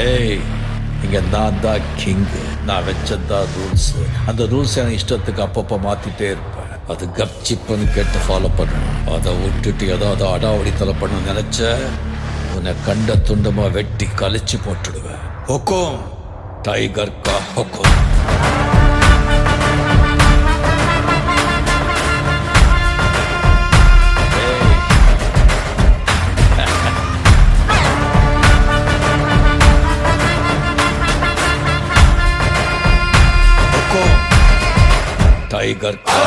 ஏய், இங்க நான் தான் கிங்கு. நான் வச்சதான் ரூல்ஸ். அந்த ரூல்ஸ் எனக்கு இஷ்டத்துக்கு அப்பப்போ மாத்திட்டே இருப்பேன். அது கப்சிப்புன்னு கேட்டு ஃபாலோ பண்ணணும். அதை விட்டுட்டு ஏதாவது அடாவடித்தலை பண்ண நினைச்ச உன்னை கண்ட துண்டமா வெட்டி கழிச்சு போட்டுடுவேன். ஹொக்கும், டைகர் கா ஹொக்கும். टाइगर का